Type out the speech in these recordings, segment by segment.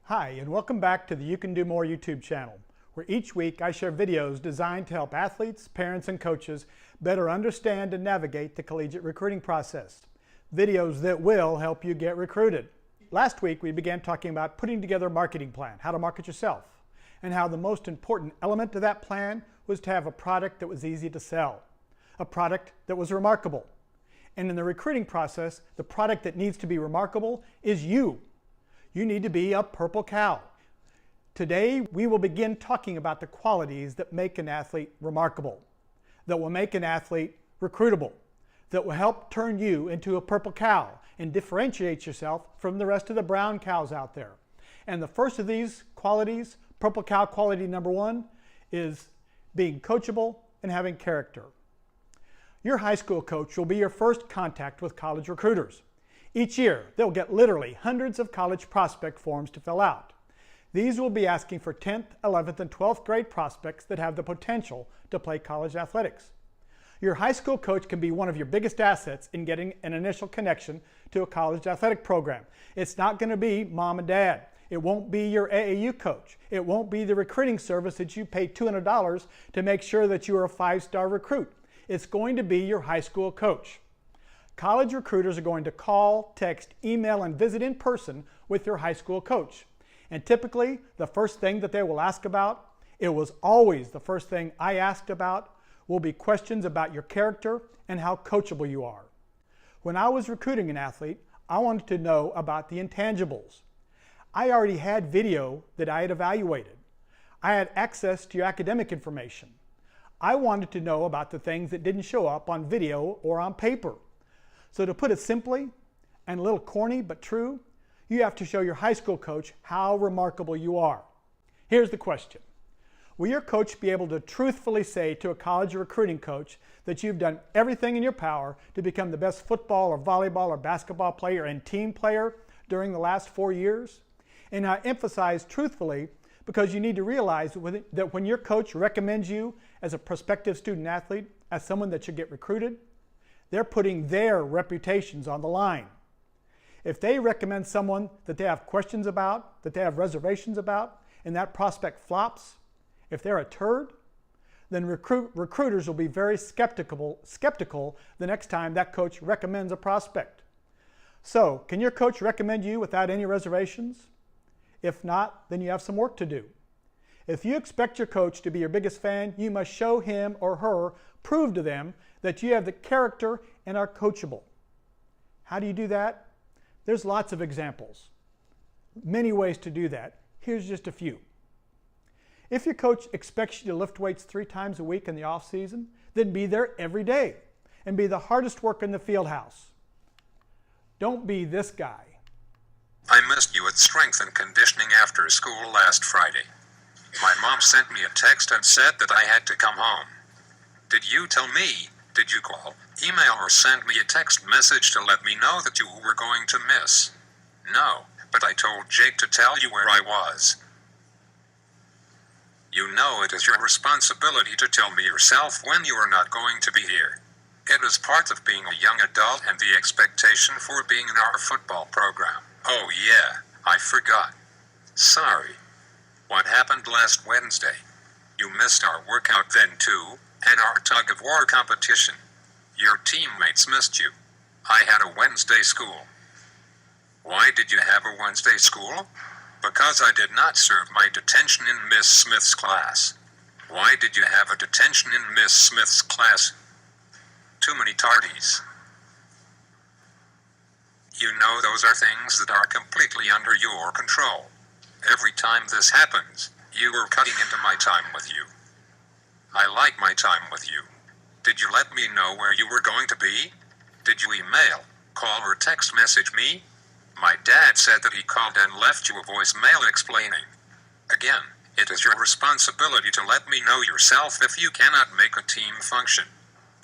Hi, and welcome back to the You Can Do More YouTube channel, where each week I share videos designed to help athletes, parents, and coaches better understand and navigate the collegiate recruiting process. Videos that will help you get recruited. Last week we began talking about putting together a marketing plan, how to market yourself, and how the most important element to that plan was to have a product that was easy to sell, a product that was remarkable. And in the recruiting process, the product that needs to be remarkable is you. You need to be a purple cow. Today, we will begin talking about the qualities that make an athlete remarkable, that will make an athlete recruitable, that will help turn you into a purple cow and differentiate yourself from the rest of the brown cows out there. And the first of these qualities, purple cow quality number one, is being coachable and having character. Your high school coach will be your first contact with college recruiters. Each year, they'll get literally hundreds of college prospect forms to fill out. These will be asking for 10th, 11th, and 12th grade prospects that have the potential to play college athletics. Your high school coach can be one of your biggest assets in getting an initial connection to a college athletic program. It's not going to be mom and dad. It won't be your AAU coach. It won't be the recruiting service that you pay $200 to make sure that you are a 5-star recruit. It's going to be your high school coach. College recruiters are going to call, text, email, and visit in person with your high school coach. And typically, the first thing that they will ask about, it was always the first thing I asked about, will be questions about your character and how coachable you are. When I was recruiting an athlete, I wanted to know about the intangibles. I already had video that I had evaluated. I had access to your academic information. I wanted to know about the things that didn't show up on video or on paper. So to put it simply, and a little corny but true, you have to show your high school coach how remarkable you are. Here's the question. Will your coach be able to truthfully say to a college recruiting coach that you've done everything in your power to become the best football or volleyball or basketball player and team player during the last 4 years? And I emphasize truthfully because you need to realize that when your coach recommends you as a prospective student athlete, as someone that should get recruited, they're putting their reputations on the line. If they recommend someone that they have questions about, that they have reservations about, and that prospect flops, if they're a turd, then recruiters will be very skeptical the next time that coach recommends a prospect. So, can your coach recommend you without any reservations? If not, then you have some work to do. If you expect your coach to be your biggest fan, you must show him or her, prove to them that you have the character and are coachable. How do you do that? There's lots of examples. Many ways to do that. Here's just a few. If your coach expects you to lift weights 3 times a week in the off season, then be there every day and be the hardest worker in the field house. Don't be this guy. I missed you at strength and conditioning after school last Friday. My mom sent me a text and said that I had to come home. Did you tell me? Did you call, email, or send me a text message to let me know that you were going to miss? No, but I told Jake to tell you where I was. You know it is your responsibility to tell me yourself when you are not going to be here. It is part of being a young adult and the expectation for being in our football program. Oh yeah, I forgot. Sorry. What happened last Wednesday? You missed our workout then too, and our tug-of-war competition. Your teammates missed you. I had a Wednesday school. Why did you have a Wednesday school? Because I did not serve my detention in Miss Smith's class. Why did you have a detention in Miss Smith's class? Too many tardies. You know those are things that are completely under your control. Every time this happens, you are cutting into my time with you. I like my time with you. Did you let me know where you were going to be? Did you email, call, or text message me? My dad said that he called and left you a voicemail explaining. Again, it is your responsibility to let me know yourself if you cannot make a team function.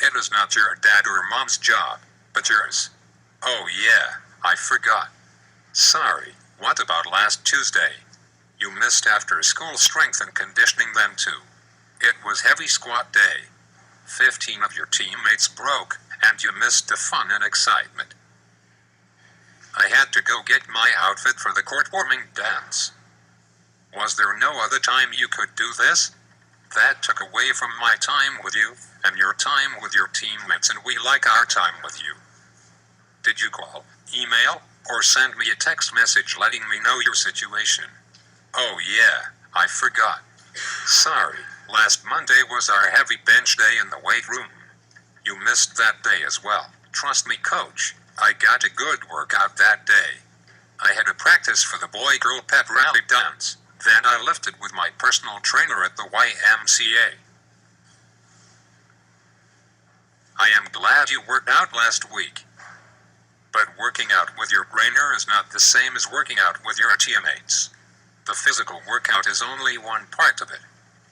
It is not your dad or mom's job, but yours. Oh yeah, I forgot. Sorry, what about last Tuesday? You missed after school strength and conditioning then too. It was heavy squat day. 15 of your teammates broke, and you missed the fun and excitement. I had to go get my outfit for the court warming dance. Was there no other time you could do this? That took away from my time with you, and your time with your teammates, and we like our time with you. Did you call, email, or send me a text message letting me know your situation? Oh yeah, I forgot. Sorry, last Monday was our heavy bench day in the weight room. You missed that day as well. Trust me, coach, I got a good workout that day. I had a practice for the boy-girl pep rally dance. Then I lifted with my personal trainer at the YMCA. I am glad you worked out last week. But working out with your trainer is not the same as working out with your teammates. The physical workout is only one part of it.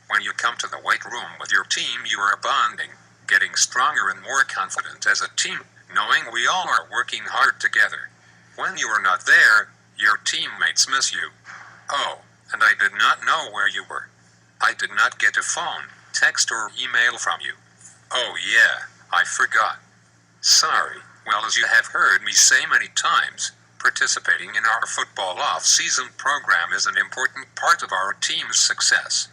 When you come to the weight room with your team, you are bonding, getting stronger and more confident as a team, knowing we all are working hard together. When you are not there, your teammates miss you. Oh, and I did not know where you were. I did not get a phone, text, or email from you. Oh yeah, I forgot. Sorry. Well, as you have heard me say many times, participating in our football off-season program is an important part of our team's success.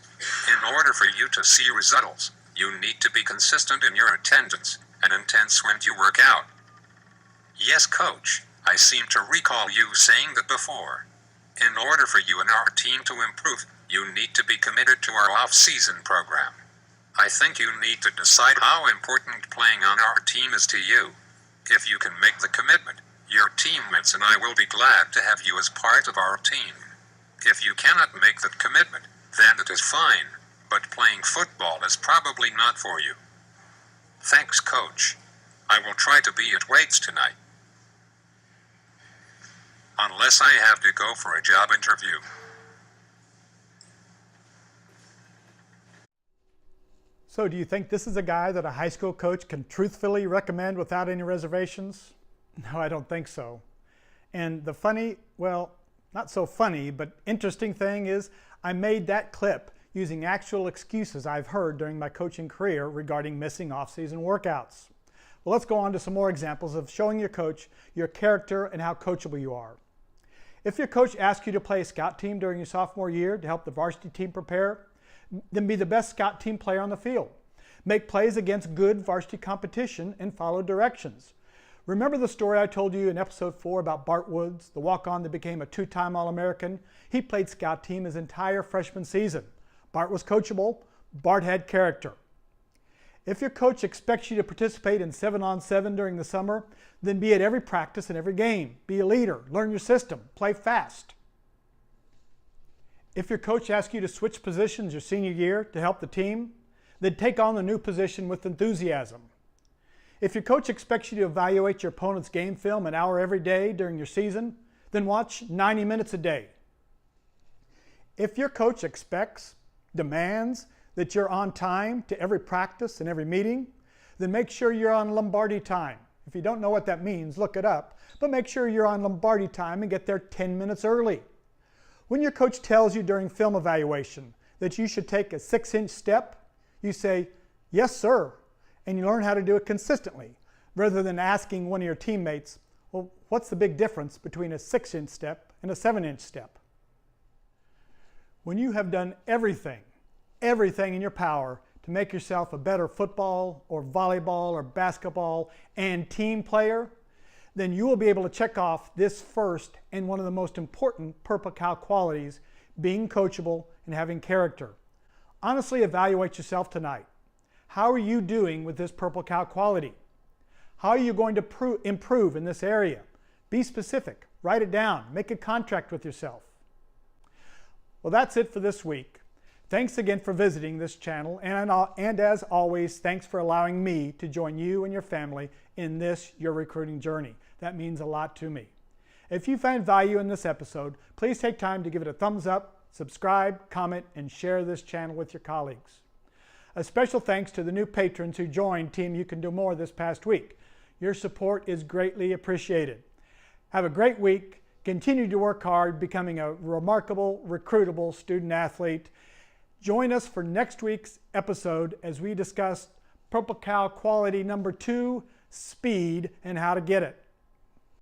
In order for you to see results, you need to be consistent in your attendance and intense when you work out. Yes, coach, I seem to recall you saying that before. In order for you and our team to improve, you need to be committed to our off-season program. I think you need to decide how important playing on our team is to you. If you can make the commitment, your teammates and I will be glad to have you as part of our team. If you cannot make that commitment, then it is fine, but playing football is probably not for you. Thanks, coach. I will try to be at weights tonight. Unless I have to go for a job interview. So do you think this is a guy that a high school coach can truthfully recommend without any reservations? No, I don't think so. And the funny, well, not so funny, but interesting thing is I made that clip using actual excuses I've heard during my coaching career regarding missing off-season workouts. Well, let's go on to some more examples of showing your coach your character and how coachable you are. If your coach asks you to play a scout team during your sophomore year to help the varsity team prepare, then be the best scout team player on the field. Make plays against good varsity competition and follow directions. Remember the story I told you in episode 4 about Bart Woods, the walk-on that became a 2-time All-American? He played scout team his entire freshman season. Bart was coachable. Bart had character. If your coach expects you to participate in 7-on-7 during the summer, then be at every practice and every game. Be a leader. Learn your system. Play fast. If your coach asks you to switch positions your senior year to help the team, then take on the new position with enthusiasm. If your coach expects you to evaluate your opponent's game film an hour every day during your season, then watch 90 minutes a day. If your coach expects, demands, that you're on time to every practice and every meeting, then make sure you're on Lombardi time. If you don't know what that means, look it up, but make sure you're on Lombardi time and get there 10 minutes early. When your coach tells you during film evaluation that you should take a 6-inch step, you say, "Yes, sir," and you learn how to do it consistently, rather than asking one of your teammates, "Well, what's the big difference between a 6-inch step and a 7-inch step?" When you have done everything in your power to make yourself a better football or volleyball or basketball and team player, then you will be able to check off this first and one of the most important Purple Cow qualities, being coachable and having character. Honestly evaluate yourself tonight. How are you doing with this Purple Cow quality? How are you going to improve in this area? Be specific. Write it down. Make a contract with yourself. Well, that's it for this week. Thanks again for visiting this channel, and as always, thanks for allowing me to join you and your family in this, your recruiting journey. That means a lot to me. If you find value in this episode, please take time to give it a thumbs up, subscribe, comment, and share this channel with your colleagues. A special thanks to the new patrons who joined Team You Can Do More this past week. Your support is greatly appreciated. Have a great week. Continue to work hard, becoming a remarkable, recruitable student athlete. Join us for next week's episode as we discuss Purple Cow quality number 2, speed, and how to get it.